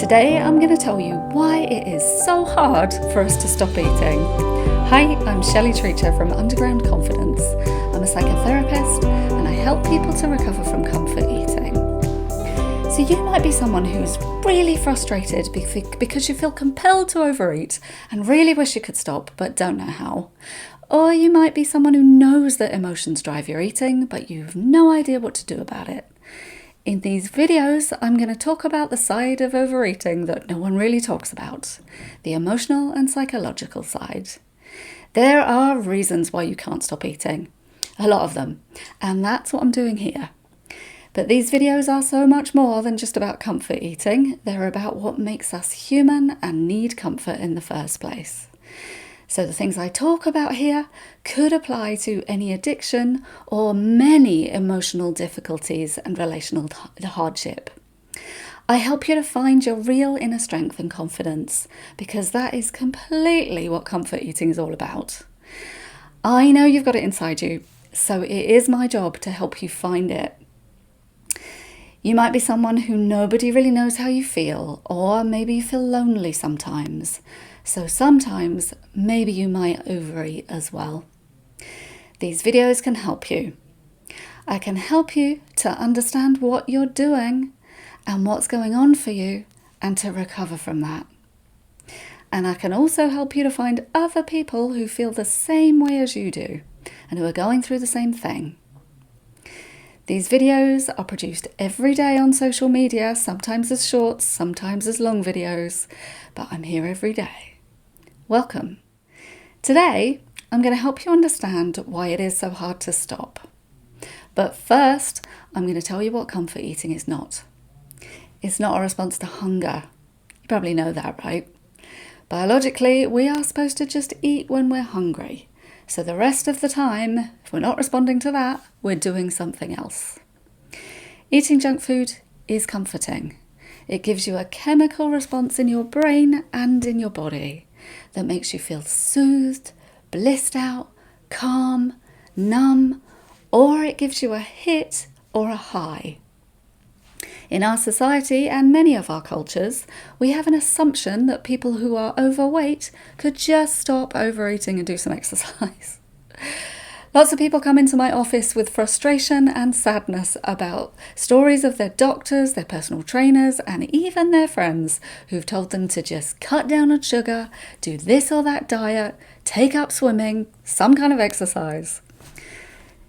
Today I'm going to tell you why it is so hard for us to stop eating. Hi, I'm Shelley Treacher from Underground Confidence. I'm a psychotherapist and I help people to recover from comfort eating. So you might be someone who's really frustrated because you feel compelled to overeat and really wish you could stop but don't know how. Or you might be someone who knows that emotions drive your eating but you've no idea what to do about it. In these videos, I'm going to talk about the side of overeating that no one really talks about, the emotional and psychological side. There are reasons why you can't stop eating, a lot of them, and that's what I'm doing here. But these videos are so much more than just about comfort eating. They're about what makes us human and need comfort in the first place. So the things I talk about here could apply to any addiction or many emotional difficulties and relational hardship. I help you to find your real inner strength and confidence because that is completely what comfort eating is all about. I know you've got it inside you, so it is my job to help you find it. You might be someone who nobody really knows how you feel, or maybe you feel lonely sometimes. So sometimes maybe you might overeat as well. These videos can help you. I can help you to understand what you're doing and what's going on for you and to recover from that. And I can also help you to find other people who feel the same way as you do and who are going through the same thing. These videos are produced every day on social media, sometimes as shorts, sometimes as long videos, but I'm here every day. Welcome. Today, I'm going to help you understand why it is so hard to stop. But first, I'm going to tell you what comfort eating is not. It's not a response to hunger. You probably know that, right? Biologically, we are supposed to just eat when we're hungry. So the rest of the time, if we're not responding to that, we're doing something else. Eating junk food is comforting. It gives you a chemical response in your brain and in your body that makes you feel soothed, blissed out, calm, numb, or it gives you a hit or a high. In our society and many of our cultures, we have an assumption that people who are overweight could just stop overeating and do some exercise. Lots of people come into my office with frustration and sadness about stories of their doctors, their personal trainers, and even their friends who've told them to just cut down on sugar, do this or that diet, take up swimming, some kind of exercise.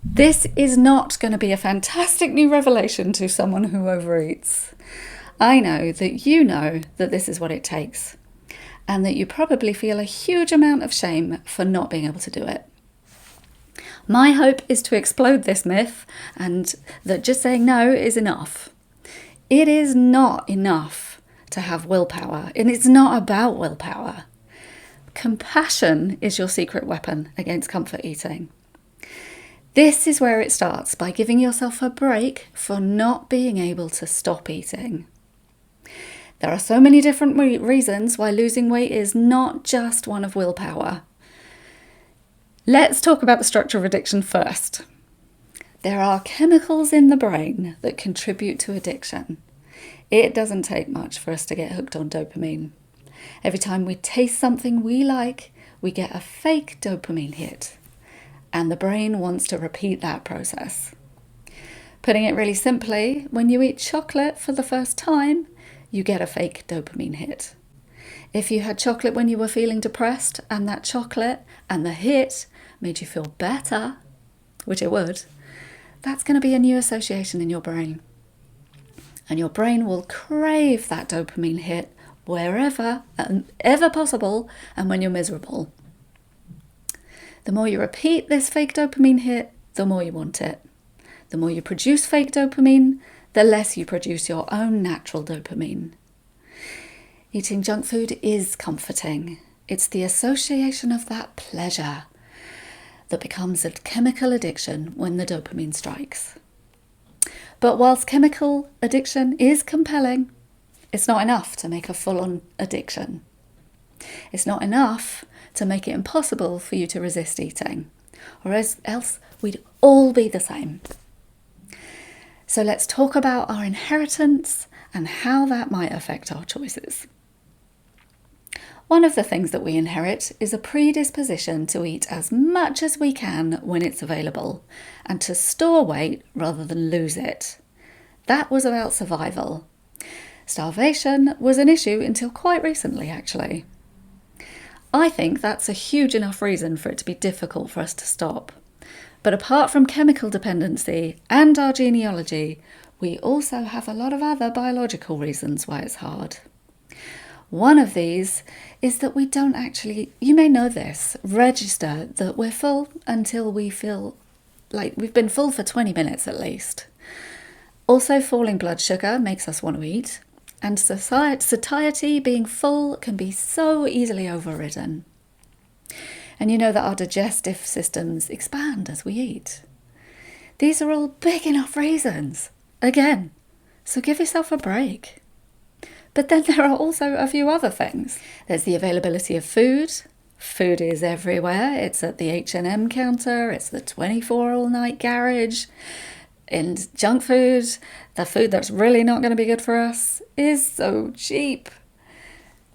This is not going to be a fantastic new revelation to someone who overeats. I know that this is what it takes, and that you probably feel a huge amount of shame for not being able to do it. My hope is to explode this myth and that just saying no is enough. It is not enough to have willpower, and it's not about willpower. Compassion is your secret weapon against comfort eating. This is where it starts, by giving yourself a break for not being able to stop eating. There are so many different reasons why losing weight is not just one of willpower. Let's talk about the structure of addiction first. There are chemicals in the brain that contribute to addiction. It doesn't take much for us to get hooked on dopamine. Every time we taste something we like, we get a fake dopamine hit. And the brain wants to repeat that process. Putting it really simply, when you eat chocolate for the first time, you get a fake dopamine hit. If you had chocolate when you were feeling depressed and that chocolate and the hit made you feel better, which it would, that's going to be a new association in your brain. And your brain will crave that dopamine hit wherever and ever possible and when you're miserable. The more you repeat this fake dopamine hit, the more you want it. The more you produce fake dopamine, the less you produce your own natural dopamine. Eating junk food is comforting. It's the association of that pleasure that becomes a chemical addiction when the dopamine strikes. But whilst chemical addiction is compelling, it's not enough to make a full-on addiction. It's not enough to make it impossible for you to resist eating, or else we'd all be the same. So let's talk about our inheritance and how that might affect our choices. One of the things that we inherit is a predisposition to eat as much as we can when it's available and to store weight rather than lose it. That was about survival. Starvation was an issue until quite recently, actually. I think that's a huge enough reason for it to be difficult for us to stop. But apart from chemical dependency and our genealogy, we also have a lot of other biological reasons why it's hard. One of these is that we don't actually, you may know this, register that we're full until we feel like we've been full for 20 minutes at least. Also, falling blood sugar makes us want to eat, and satiety, being full, can be so easily overridden. And you know that our digestive systems expand as we eat. These are all big enough reasons, again, so give yourself a break. But then there are also a few other things. There's the availability of food. Food is everywhere. It's at the H&M counter. It's the 24 all-night garage. And junk food, the food that's really not going to be good for us, is so cheap.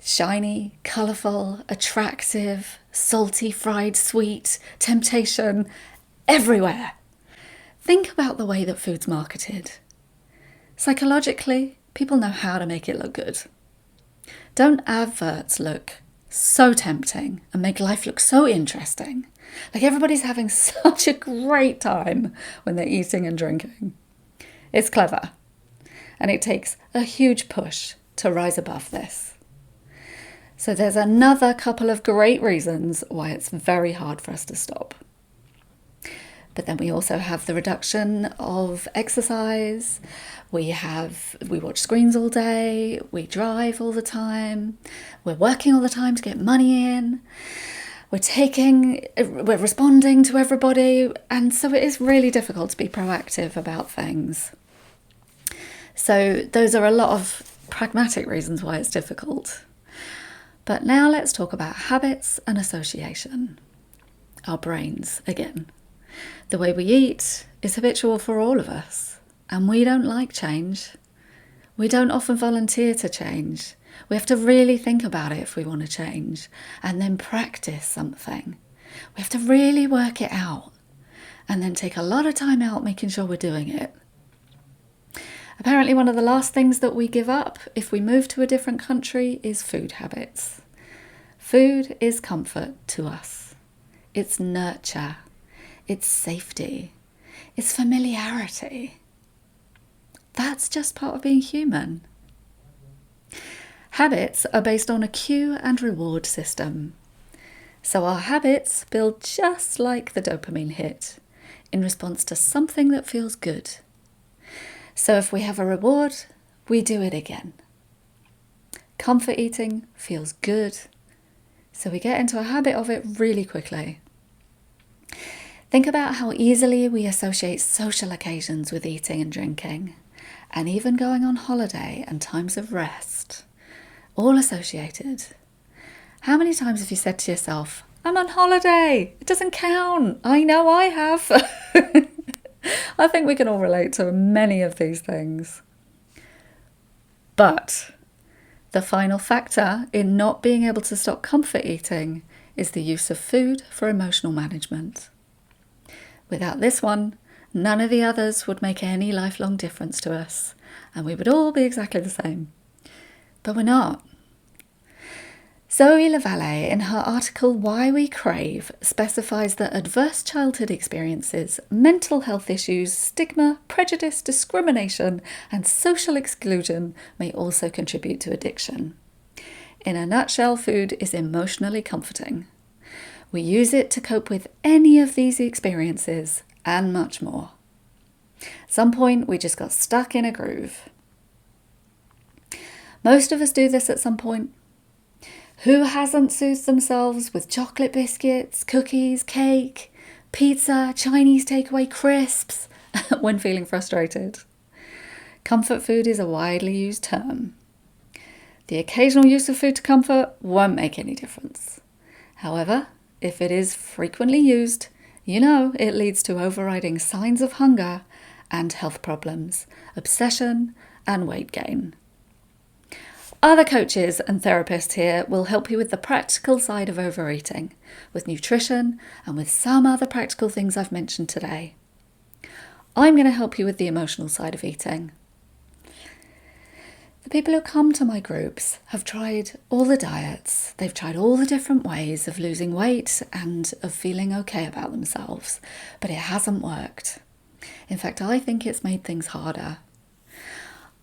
Shiny, colourful, attractive, salty, fried, sweet, temptation, everywhere. Think about the way that food's marketed. Psychologically, people know how to make it look good. Don't adverts look so tempting and make life look so interesting? Like everybody's having such a great time when they're eating and drinking. It's clever. And it takes a huge push to rise above this. So there's another couple of great reasons why it's very hard for us to stop. But then we also have the reduction of exercise. We watch screens all day. We drive all the time. We're working all the time to get money in. We're responding to everybody. And so it is really difficult to be proactive about things. So those are a lot of pragmatic reasons why it's difficult. But now let's talk about habits and association. Our brains again. The way we eat is habitual for all of us, and we don't like change. We don't often volunteer to change. We have to really think about it if we want to change, and then practice something. We have to really work it out, and then take a lot of time out making sure we're doing it. Apparently, one of the last things that we give up if we move to a different country is food habits. Food is comfort to us. It's nurture. It's safety. It's familiarity. That's just part of being human. Habits are based on a cue and reward system. So our habits build just like the dopamine hit, in response to something that feels good. So if we have a reward, we do it again. Comfort eating feels good, so we get into a habit of it really quickly. Think about how easily we associate social occasions with eating and drinking, and even going on holiday and times of rest, all associated. How many times have you said to yourself, I'm on holiday, it doesn't count, I know I have. I think we can all relate to many of these things. But the final factor in not being able to stop comfort eating is the use of food for emotional management. Without this one, none of the others would make any lifelong difference to us, and we would all be exactly the same. But we're not. Zoe Lavallée, in her article Why We Crave, specifies that adverse childhood experiences, mental health issues, stigma, prejudice, discrimination, and social exclusion may also contribute to addiction. In a nutshell, food is emotionally comforting. We use it to cope with any of these experiences and much more. At some point, we just got stuck in a groove. Most of us do this at some point. Who hasn't soothed themselves with chocolate biscuits, cookies, cake, pizza, Chinese takeaway crisps when feeling frustrated? Comfort food is a widely used term. The occasional use of food to comfort won't make any difference. However, if it is frequently used, you know it leads to overriding signs of hunger and health problems, obsession and weight gain. Other coaches and therapists here will help you with the practical side of overeating, with nutrition and with some other practical things I've mentioned today. I'm going to help you with the emotional side of eating. The people who come to my groups have tried all the diets, they've tried all the different ways of losing weight and of feeling okay about themselves, but it hasn't worked. In fact, I think it's made things harder.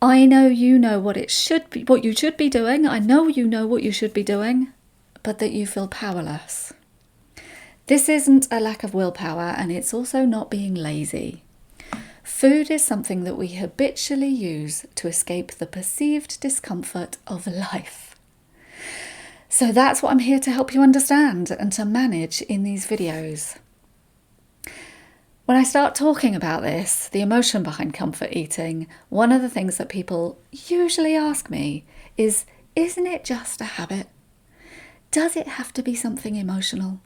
I know you know what you should be doing. I know you know what you should be doing, but that you feel powerless. This isn't a lack of willpower, and it's also not being lazy. Food is something that we habitually use to escape the perceived discomfort of life. So that's what I'm here to help you understand and to manage in these videos. When I start talking about this, the emotion behind comfort eating, one of the things that people usually ask me is, isn't it just a habit? Does it have to be something emotional?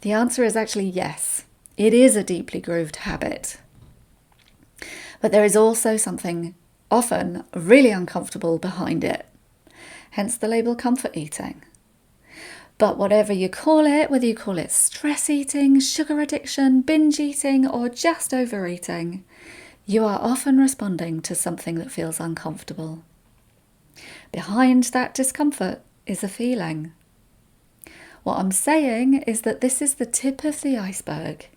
The answer is actually yes. It is a deeply grooved habit. But there is also something often really uncomfortable behind it. Hence the label comfort eating. But whatever you call it, whether you call it stress eating, sugar addiction, binge eating, or just overeating, you are often responding to something that feels uncomfortable. Behind that discomfort is a feeling. What I'm saying is that this is the tip of the iceberg,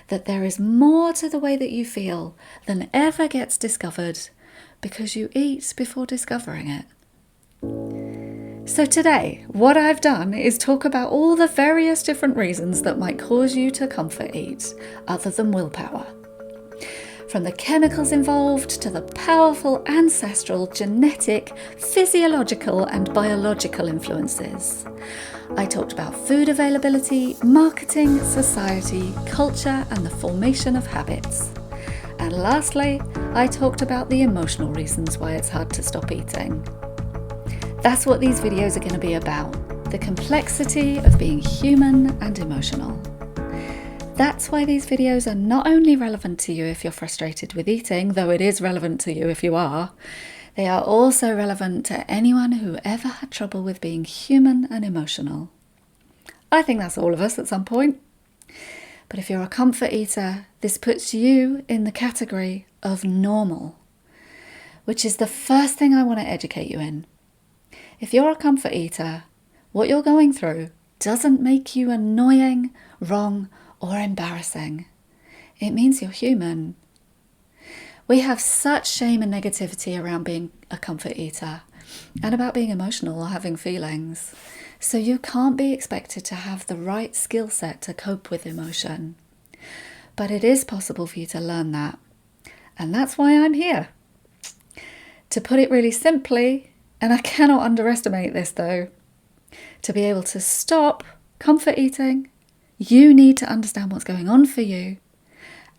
that there is more to the way that you feel than ever gets discovered because you eat before discovering it. So today, what I've done is talk about all the various different reasons that might cause you to comfort eat, other than willpower. From the chemicals involved to the powerful ancestral, genetic, physiological and biological influences. I talked about food availability, marketing, society, culture and the formation of habits. And lastly, I talked about the emotional reasons why it's hard to stop eating. That's what these videos are going to be about, the complexity of being human and emotional. That's why these videos are not only relevant to you if you're frustrated with eating, though it is relevant to you if you are, they are also relevant to anyone who ever had trouble with being human and emotional. I think that's all of us at some point. But if you're a comfort eater, this puts you in the category of normal, which is the first thing I want to educate you in. If you're a comfort eater, what you're going through doesn't make you annoying, wrong, or embarrassing. It means you're human. We have such shame and negativity around being a comfort eater and about being emotional or having feelings. So you can't be expected to have the right skill set to cope with emotion. But it is possible for you to learn that. And that's why I'm here. To put it really simply, and I cannot underestimate this though, to be able to stop comfort eating, you need to understand what's going on for you,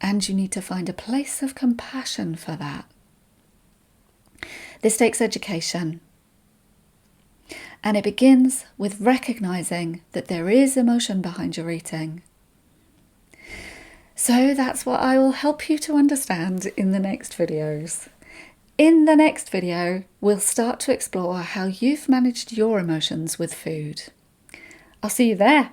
and you need to find a place of compassion for that. This takes education, and it begins with recognizing that there is emotion behind your eating. So that's what I will help you to understand in the next videos. In the next video, we'll start to explore how you've managed your emotions with food. I'll see you there.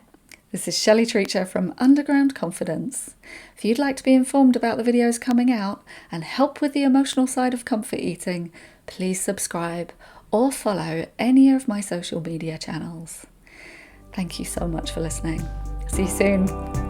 This is Shelley Treacher from Underground Confidence. If you'd like to be informed about the videos coming out and help with the emotional side of comfort eating, please subscribe or follow any of my social media channels. Thank you so much for listening. See you soon.